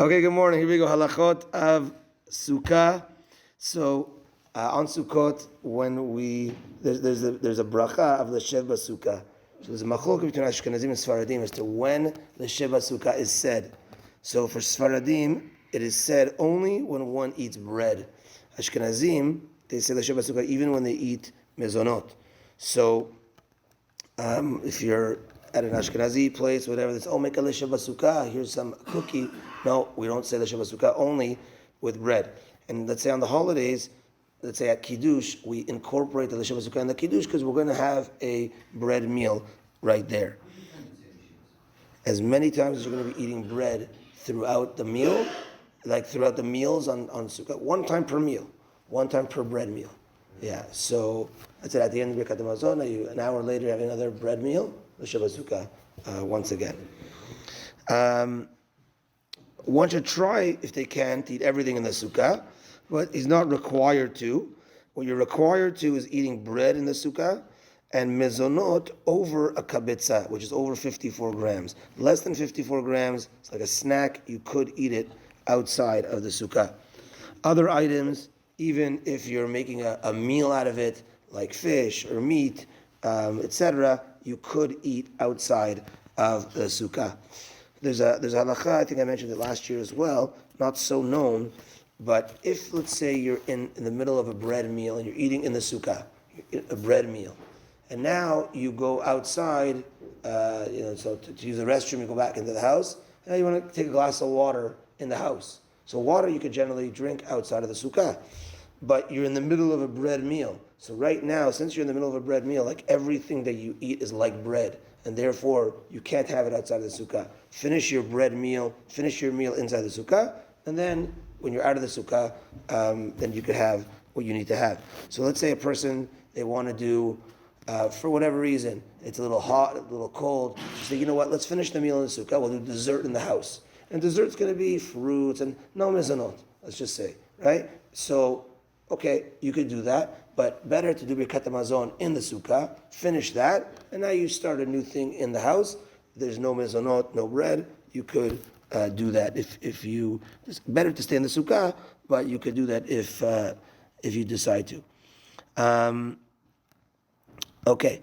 Okay, good morning. Here we go. Halachot of Sukkah. So on Sukkot, when there's a Beracha of Leshev BaSukah. So there's a machlok between Ashkenazim and Sfaradim as to when Leshev BaSukah is said. So for Sfaradim, it is said only when one eats bread. Ashkenazim, they say Leshev BaSukah even when they eat mezonot. So if you're at an Ashkenazi place, whatever, it's make a Leshev BaSukah, here's some cookie. No, we don't say Leshev BaSukah, only with bread. And let's say on the holidays, let's say at Kiddush, we incorporate the Leshev BaSukah in the Kiddush because we're going to have a bread meal right there. As many times as you're going to be eating bread throughout the meal, like throughout the meals on Sukkah, one time per meal, one time per bread meal. Yeah, so that's it. At the end of Birkat Hamazon, an hour later, you have another bread meal, Leshev BaSukah, once again. One should try, if they can, to eat everything in the sukkah, but he's not required to. What you're required to is eating bread in the sukkah and mezonot over a kabitza, which is over 54 grams. Less than 54 grams, it's like a snack, you could eat it outside of the sukkah. Other items, even if you're making a meal out of it, like fish or meat, etc., you could eat outside of the sukkah. There's a halacha, I think I mentioned it last year as well, not so known, but if, let's say, you're in the middle of a bread meal and you're eating in the sukkah, a bread meal, and now you go outside, so to use the restroom, you go back into the house, and now you want to take a glass of water in the house. So water you could generally drink outside of the sukkah, but you're in the middle of a bread meal. So right now, since you're in the middle of a bread meal, like everything that you eat is like bread, and therefore you can't have it outside of the sukkah. Finish your bread meal, finish your meal inside the sukkah, and then when you're out of the sukkah, then you could have what you need to have. So let's say a person, they want to do, for whatever reason, it's a little hot, a little cold, just say, you know what, let's finish the meal in the sukkah, we'll do dessert in the house. And dessert's going to be fruits and no mezonot, let's just say, right? So, okay, you could do that, but better to do Birkat Hamazon in the sukkah, finish that, and now you start a new thing in the house. There's no mezonot, no bread. You could do that if you. It's better to stay in the sukkah, but you could do that if you decide to. Okay,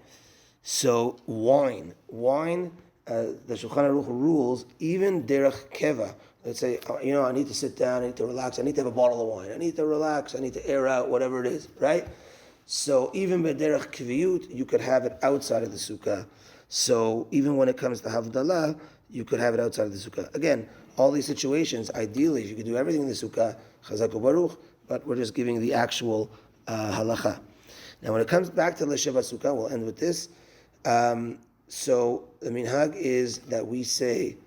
so wine. The Shulchan Aruch rules even derech keva. Let's say, I need to sit down, I need to relax, I need to have a bottle of wine, I need to relax, I need to air out, whatever it is, right? So even b'derech kviyut, you could have it outside of the sukkah. So even when it comes to Havdalah, you could have it outside of the sukkah. Again, all these situations, ideally, if you could do everything in the sukkah, chazak u'baruch, but we're just giving the actual halacha. Now when it comes back to Leshev BaSukah, we'll end with this. So the minhag is that we say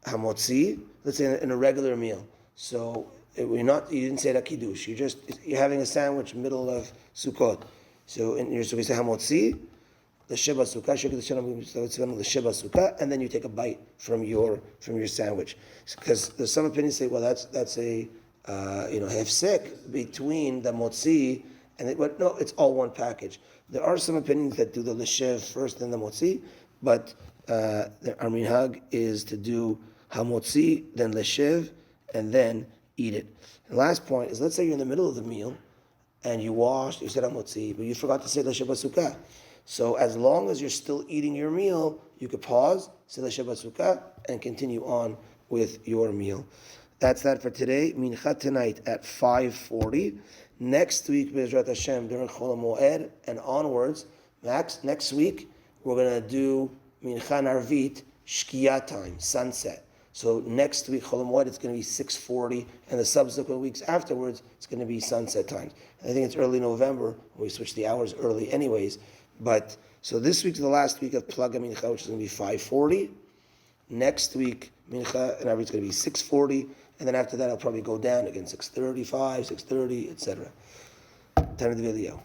hamotzi, let's say in a regular meal. So you didn't say it at Kiddush. You're having a sandwich middle of Sukkot. So you're supposed to say hamotzi, Leshev BaSukah, and then you take a bite from your sandwich. Because there's some opinions say, well, that's a hefsek between the motzi but no, it's all one package. There are some opinions that do the Leshev first, then the motzi, but our minhag is to do hamotzi, then Leshev, and then eat it. And last point is, let's say you're in the middle of the meal, and you said hamotzi, but you forgot to say Leshev BaSukah. So as long as you're still eating your meal, you could pause, say Leshev BaSukah, and continue on with your meal. That's that for today. Mincha tonight at 5:40. Next week, Be'ezrat Hashem, during Chol HaMoed and onwards, next week, we're going to do Mincha Narvit, Shkia time, sunset. So next week, Chol HaMoed, it's going to be 6:40, and the subsequent weeks afterwards, it's going to be sunset times. I think it's early November. We switch the hours early anyways. But, so this week's the last week of Plaga Mincha, which is going to be 5:40. Next week, Mincha and Narvit is going to be 6:40. And then after that, I'll probably go down again, 6:35, 6:30, etc. Time of the video.